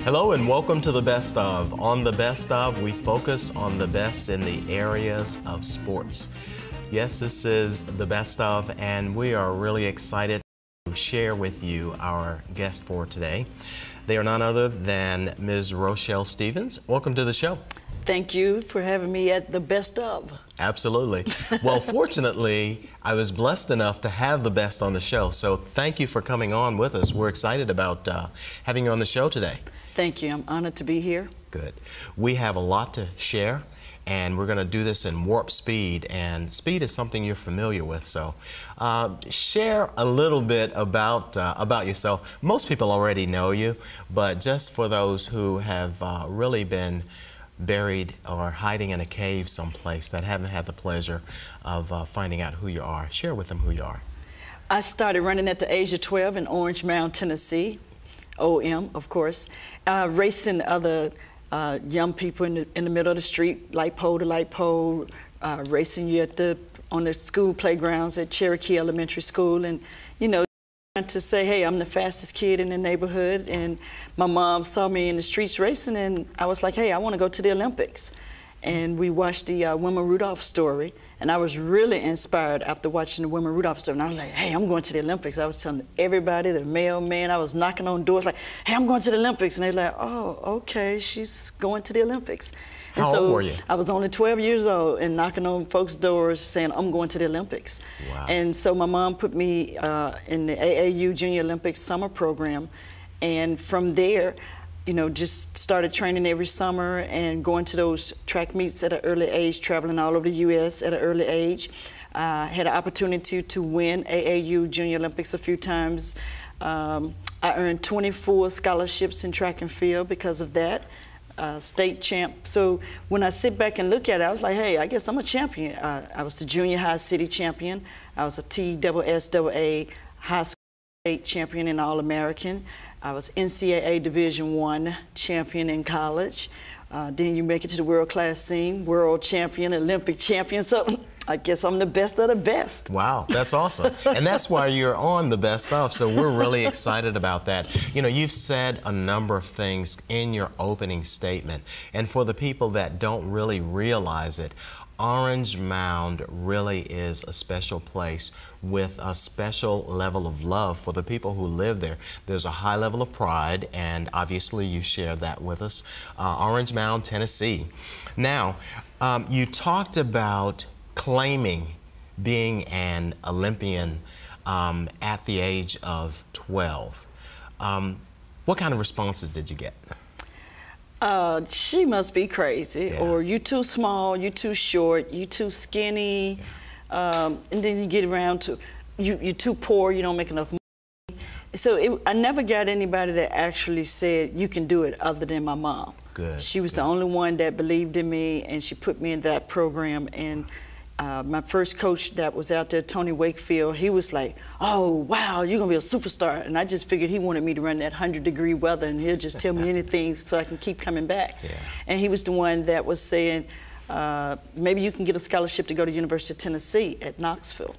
Hello and welcome to the Best Of. On the Best Of, we focus on the best in the areas of sports. Yes, this is the Best Of, and we are really excited to share with you our guest for today. They are none other than Ms. Rochelle Stevens. Welcome to the show. Thank you for having me at the Best Of. Absolutely. Well, fortunately, I was blessed enough to have the best on the show, so thank you for coming on with us. We're excited about having you on the show today. Thank you. I'm honored to be here. Good. We have a lot to share, and we're going to do this in warp speed, and speed is something you're familiar with. So share a little bit about yourself. Most people already know you, but just for those who have really been buried or hiding in a cave someplace that haven't had the pleasure of finding out who you are, share with them who you are. I started running at the age of 12 in Orange Mound, Tennessee. OM, of course, racing other young people in the middle of the street, light pole to light pole, racing you on the school playgrounds at Cherokee Elementary School, and you know, trying to say, hey, I'm the fastest kid in the neighborhood, and my mom saw me in the streets racing, and I was like, hey, I want to go to the Olympics. And we watched the Wilma Rudolph story, and I was really inspired after watching the Wilma Rudolph story. And I was like, hey, I'm going to the Olympics. I was telling everybody, the mailman, I was knocking on doors like, hey, I'm going to the Olympics. And they're like, oh, okay, she's going to the Olympics. And How old were you? I was only 12 years old and knocking on folks' doors saying, I'm going to the Olympics. Wow. And so my mom put me in the AAU Junior Olympics summer program. And from there, you know, just started training every summer and going to those track meets at an early age, traveling all over the U.S. at an early age. Had an opportunity to win AAU Junior Olympics a few times. I earned 24 scholarships in track and field because of that. State champ. So when I sit back and look at it, I was like, hey, I guess I'm a champion. I was the junior high city champion. I was a TSSAA high school state champion and All-American. I was NCAA Division I champion in college. Then you make it to the world-class scene, world champion, Olympic champion. So I guess I'm the best of the best. Wow, that's awesome. And that's why you're on the Best Of, so we're really excited about that. You know, you've said a number of things in your opening statement, and for the people that don't really realize it, Orange Mound really is a special place with a special level of love for the people who live there. There's a high level of pride, and obviously you share that with us. Orange Mound, Tennessee. Now, you talked about claiming being an Olympian at the age of 12. What kind of responses did you get? She must be crazy, Yeah. or you too small, you too short, you too skinny, and then you get around to, you're too poor, you don't make enough money. So I never got anybody that actually said, you can do it, other than my mom. Good. She was the only one that believed in me, and she put me in that program. And my first coach that was out there, Tony Wakefield, he was like, oh, wow, you're going to be a superstar. And I just figured he wanted me to run that 100-degree weather, and he'll just tell me anything so I can keep coming back. Yeah. And he was the one that was saying, maybe you can get a scholarship to go to University of Tennessee at Knoxville.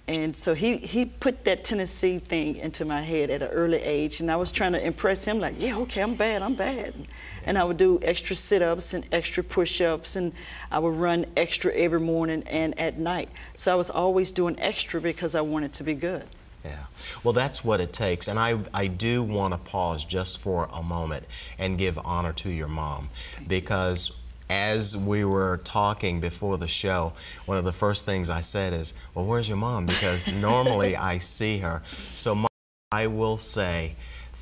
And so he put that Tennessee thing into my head at an early age, and I was trying to impress him like, yeah, okay, I'm bad. And I would do extra sit-ups and extra push-ups, and I would run extra every morning and at night. So I was always doing extra because I wanted to be good. Yeah, well, that's what it takes. And I do want to pause just for a moment and give honor to your mom, because as we were talking before the show, one of the first things I said is, well, where's your mom? Because normally I see her. So Mom, I will say,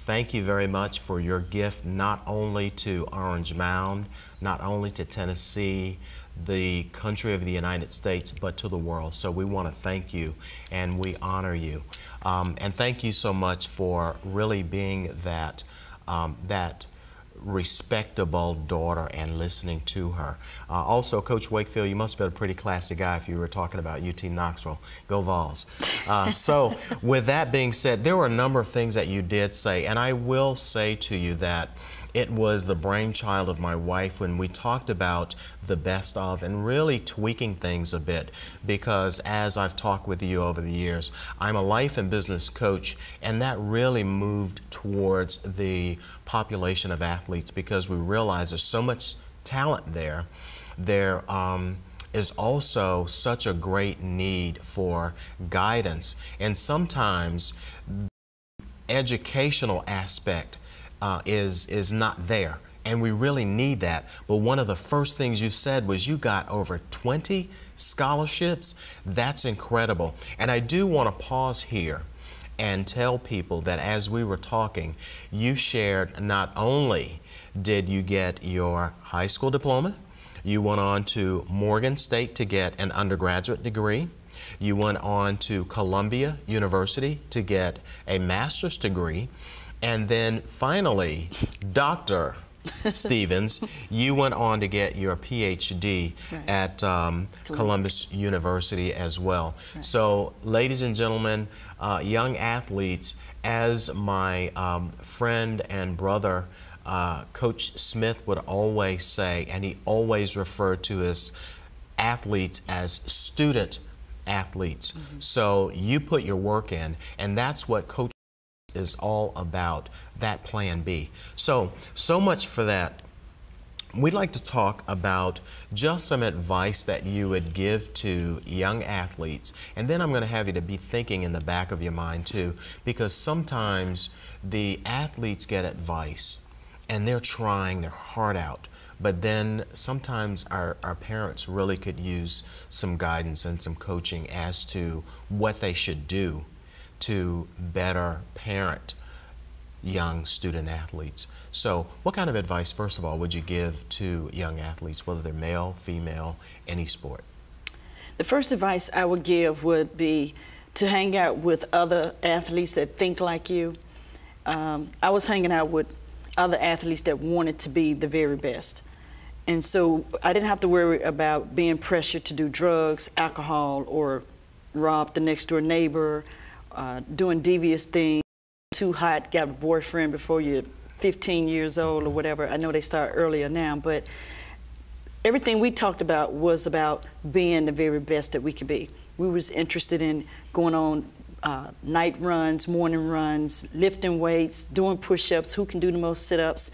thank you very much for your gift, not only to Orange Mound, not only to Tennessee, the country of the United States, but to the world. So we want to thank you, and we honor you. And thank you so much for really being that, that respectable daughter and listening to her. Also, Coach Wakefield, you must have been a pretty classy guy if you were talking about UT Knoxville. Go Vols. So with that being said, there were a number of things that you did say, and I will say to you that It was the brainchild of my wife when we talked about the best of and really tweaking things a bit, because as I've talked with you over the years, I'm a life and business coach, and that really moved towards the population of athletes because we realize there's so much talent there. There is also such a great need for guidance, and sometimes educational aspect is not there, and we really need that. But one of the first things you said was you got over 20 scholarships. That's incredible. And I do want to pause here and tell people that as we were talking, you shared not only did you get your high school diploma, you went on to Morgan State to get an undergraduate degree. You went on to Columbia University to get a master's degree. And then finally, Dr. Stevens, you went on to get your PhD at Columbus University as well. Right. So, ladies and gentlemen, young athletes, as my friend and brother, Coach Smith would always say, and he always referred to his athletes as student athletes. Mm-hmm. So you put your work in, and that's what Coach is all about, that plan B. So much for that. We'd like to talk about just some advice that you would give to young athletes, and then I'm going to have you to be thinking in the back of your mind too, because sometimes the athletes get advice and they're trying their heart out, but then sometimes our parents really could use some guidance and some coaching as to what they should do to better parent young student athletes. So what kind of advice, first of all, would you give to young athletes, whether they're male, female, any sport? The first advice I would give would be to hang out with other athletes that think like you. I was hanging out with other athletes that wanted to be the very best. And so I didn't have to worry about being pressured to do drugs, alcohol, or rob the next door neighbor, doing devious things, too hot, got a boyfriend before you're 15 years old or whatever. I know they start earlier now, but everything we talked about was about being the very best that we could be. We was interested in going on night runs, morning runs, lifting weights, doing push-ups, who can do the most sit-ups.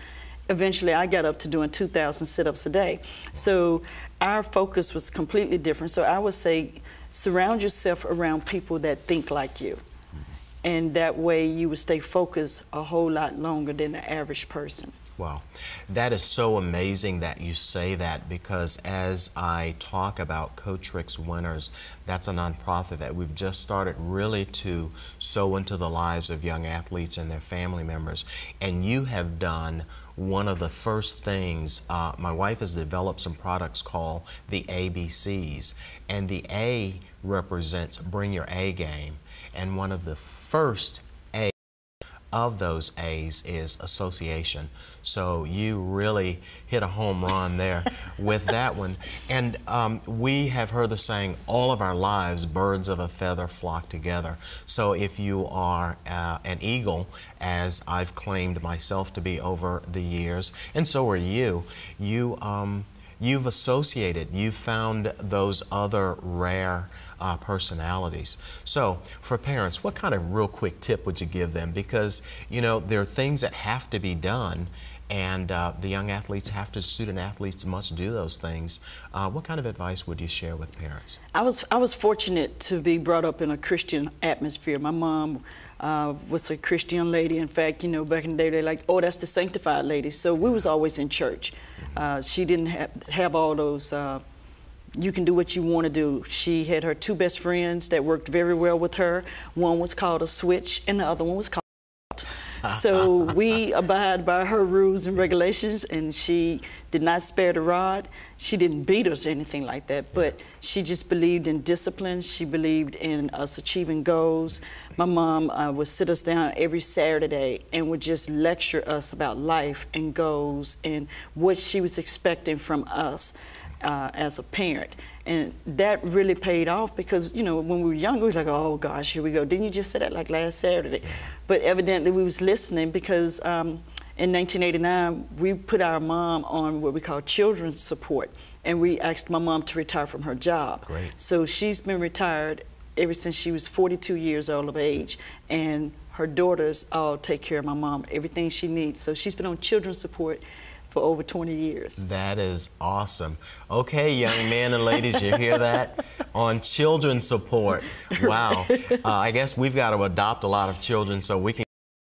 Eventually I got up to doing 2,000 sit-ups a day. So our focus was completely different. So I would say surround yourself around people that think like you. And that way you would stay focused a whole lot longer than the average person. Wow. That is so amazing that you say that, because as I talk about Coach Rick's Winners, that's a nonprofit that we've just started really to sow into the lives of young athletes and their family members. And you have done one of the first things. My wife has developed some products called the ABCs. And the A represents Bring Your A Game. And one of the first A of those A's is association. So you really hit a home run there with that one. And we have heard the saying, all of our lives, birds of a feather flock together. So if you are an eagle, as I've claimed myself to be over the years, and so are you, you've associated, you've found those other rare personalities. So for parents, what kind of real quick tip would you give them? Because, you know, there are things that have to be done, and the young athletes student athletes must do those things. What kind of advice would you share with parents? I was fortunate to be brought up in a Christian atmosphere. My mom was a Christian lady. In fact, you know, back in the day, they're like, oh, that's the sanctified lady. So we was always in church. She didn't have all those, you can do what you want to do. She had her two best friends that worked very well with her. One was called a switch and the other one was called so we abide by her rules and regulations, and she did not spare the rod. She didn't beat us or anything like that, but she just believed in discipline. She believed in us achieving goals. My mom would sit us down every Saturday and would just lecture us about life and goals and what she was expecting from us as a parent. And that really paid off, because, you know, when we were younger, we were like, oh gosh, here we go. Didn't you just say that like last Saturday? But evidently we was listening, because in 1989, we put our mom on what we call children's support, and we asked my mom to retire from her job. Great. So she's been retired ever since she was 42 years old of age, and her daughters all take care of my mom, everything she needs. So she's been on children's support for over 20 years. That is awesome. Okay, young men and ladies, you hear that? On children's support. Wow. I guess we've got to adopt a lot of children so we can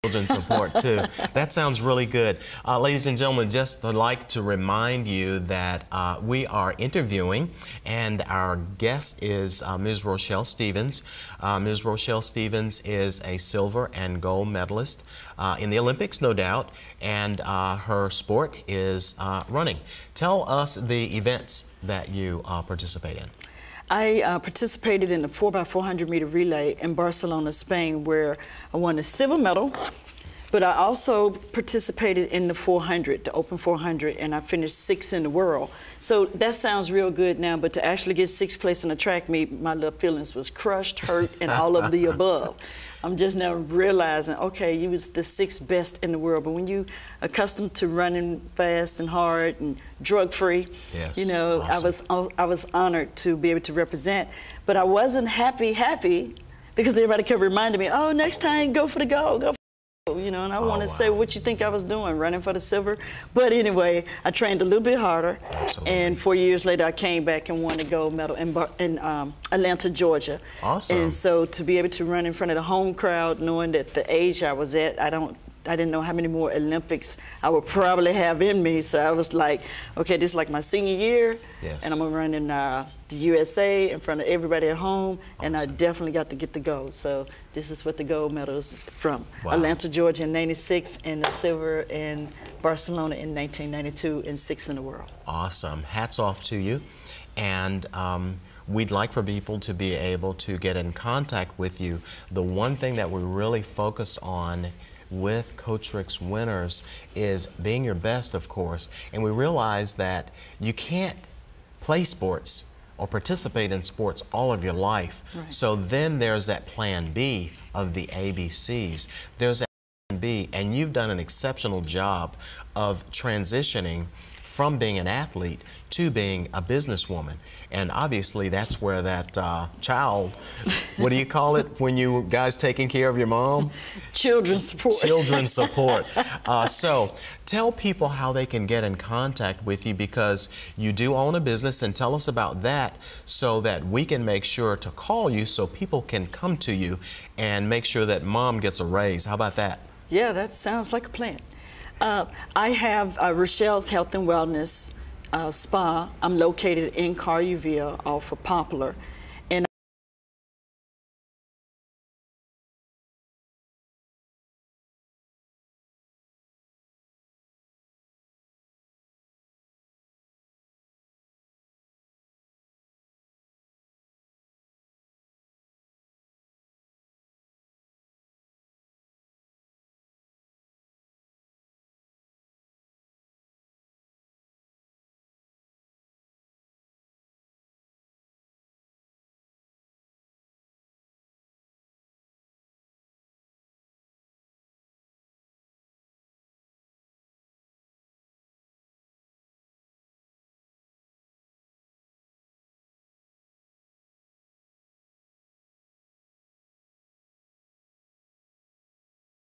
children support too. That sounds really good. Ladies and gentlemen, just like to remind you that we are interviewing, and our guest is Ms. Rochelle Stevens. Ms. Rochelle Stevens is a silver and gold medalist in the Olympics, no doubt, and her sport is running. Tell us the events that you participate in. I participated in the 4x400 meter relay in Barcelona, Spain, where I won a silver medal, but I also participated in the 400, the open 400, and I finished 6th in the world. So that sounds real good now, but to actually get 6th place in a track meet, my little feelings was crushed, hurt, and all of the above. I'm just now realizing, okay, you was the 6th best in the world, but when you accustomed to running fast and hard and drug-free, yes, you know, awesome. I was honored to be able to represent, but I wasn't happy because everybody kept reminding me, oh, next time go for the gold, go for the gold, you know, and I want to say, what you think I was doing, running for the silver? But anyway, I trained a little bit harder. Absolutely. And 4 years later, I came back and won the gold medal in Atlanta, Georgia. Awesome. And so to be able to run in front of the home crowd, knowing that the age I was at, I didn't know how many more Olympics I would probably have in me. So I was like, okay, this is like my senior year, yes, and I'm gonna run in the USA in front of everybody at home, awesome. And I definitely got to get the gold. So this is what the gold medal is from. Wow. Atlanta, Georgia in '96, and the silver in Barcelona in 1992, and 6th in the world. Awesome. Hats off to you. And we'd like for people to be able to get in contact with you. The one thing that we really focus on with Coach Rick's winners is being your best, of course, and we realize that you can't play sports or participate in sports all of your life. Right. So then there's that plan B of the ABCs. There's that plan B, and you've done an exceptional job of transitioning from being an athlete to being a businesswoman. And obviously that's where that child, what do you call it when you guys taking care of your mom? Children's support. Children's support. So tell people how they can get in contact with you, because you do own a business, and tell us about that so that we can make sure to call you so people can come to you and make sure that mom gets a raise. How about that? Yeah, that sounds like a plan. I have Rochelle's Health and Wellness Spa. I'm located in Collierville off of Poplar.